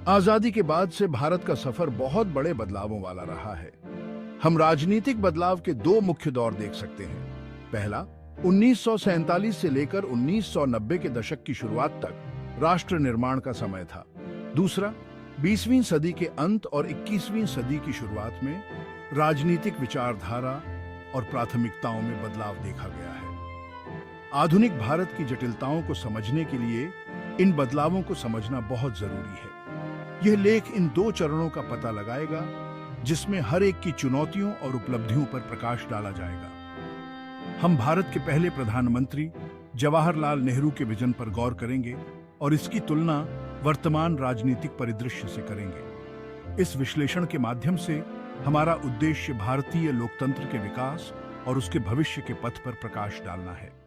आजादी के बाद से भारत का सफर बहुत बड़े बदलावों वाला रहा है। हम राजनीतिक बदलाव के दो मुख्य दौर देख सकते हैं। पहला 1947 से लेकर 1990 के दशक की शुरुआत तक राष्ट्र निर्माण का समय था। दूसरा 20वीं सदी के अंत और 21वीं सदी की शुरुआत में राजनीतिक विचारधारा और प्राथमिकताओं में बदलाव देखा गया है। आधुनिक भारत की जटिलताओं को समझने के लिए इन बदलावों को समझना बहुत जरूरी है। यह लेख इन दो चरणों का पता लगाएगा, जिसमें हर एक की चुनौतियों और उपलब्धियों पर प्रकाश डाला जाएगा। हम भारत के पहले प्रधानमंत्री जवाहरलाल नेहरू के विजन पर गौर करेंगे और इसकी तुलना वर्तमान राजनीतिक परिदृश्य से करेंगे। इस विश्लेषण के माध्यम से हमारा उद्देश्य भारतीय लोकतंत्र के विकास और उसके भविष्य के पथ पर प्रकाश डालना है।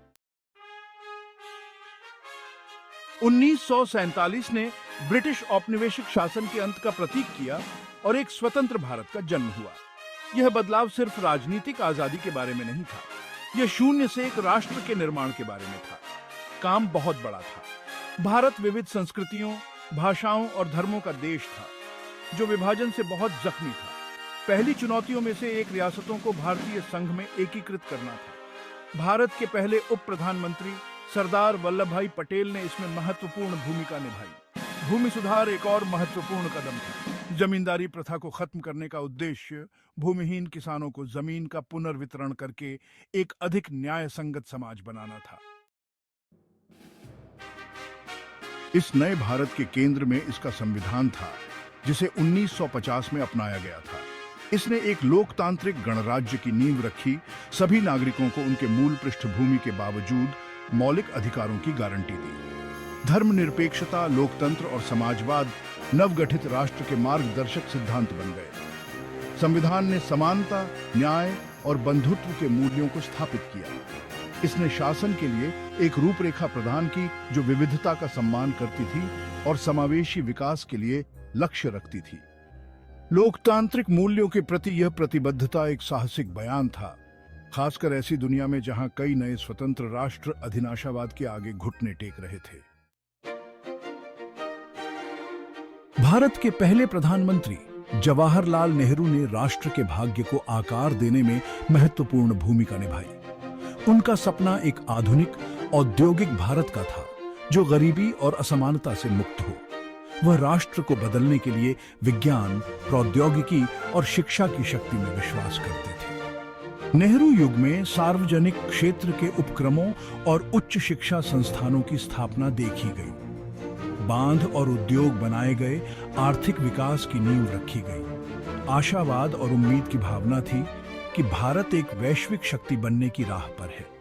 1947 ने ब्रिटिश औपनिवेशिक शासन के अंत का प्रतीक किया और एक स्वतंत्र भारत का जन्म हुआ। यह बदलाव सिर्फ राजनीतिक आजादी के बारे में नहीं था, यह शून्य से एक राष्ट्र के निर्माण के बारे में था। काम बहुत बड़ा था। भारत विविध संस्कृतियों, भाषाओं और धर्मों का देश था, जो विभाजन से बहुत जख्मी था। पहली चुनौतियों में से एक रियासतों को भारतीय संघ में एकीकृत करना था। भारत के पहले उप प्रधानमंत्री सरदार वल्लभ भाई पटेल ने इसमें महत्वपूर्ण भूमिका निभाई। भूमि सुधार एक और महत्वपूर्ण कदम था। जमींदारी प्रथा को खत्म करने का उद्देश्य भूमिहीन किसानों को जमीन का पुनर्वितरण करके एक अधिक न्याय संगत समाज बनाना था। इस नए भारत के केंद्र में इसका संविधान था, जिसे 1950 में अपनाया गया था। इसने एक लोकतांत्रिक गणराज्य की नींव रखी, सभी नागरिकों को उनके मूल पृष्ठभूमि के बावजूद मौलिक अधिकारों की गारंटी दी। धर्मनिरपेक्षता, लोकतंत्र और समाजवाद नवगठित राष्ट्र के मार्गदर्शक सिद्धांत बन गए। संविधान ने समानता, न्याय और बंधुत्व के मूल्यों को स्थापित किया। इसने शासन के लिए एक रूपरेखा प्रदान की, जो विविधता का सम्मान करती थी और समावेशी विकास के लिए लक्ष्य रखती थी। लोकतांत्रिक मूल्यों के प्रति यह प्रतिबद्धता एक साहसिक बयान था, खासकर ऐसी दुनिया में जहां कई नए स्वतंत्र राष्ट्र अधिनाशावाद के आगे घुटने टेक रहे थे। भारत के पहले प्रधानमंत्री जवाहरलाल नेहरू ने राष्ट्र के भाग्य को आकार देने में महत्वपूर्ण भूमिका निभाई। उनका सपना एक आधुनिक औद्योगिक भारत का था, जो गरीबी और असमानता से मुक्त हो। वह राष्ट्र को बदलने के लिए विज्ञान, प्रौद्योगिकी और शिक्षा की शक्ति में विश्वास करते थे। नेहरू युग में सार्वजनिक क्षेत्र के उपक्रमों और उच्च शिक्षा संस्थानों की स्थापना देखी गई। बांध और उद्योग बनाए गए, आर्थिक विकास की नींव रखी गई। आशावाद और उम्मीद की भावना थी कि भारत एक वैश्विक शक्ति बनने की राह पर है।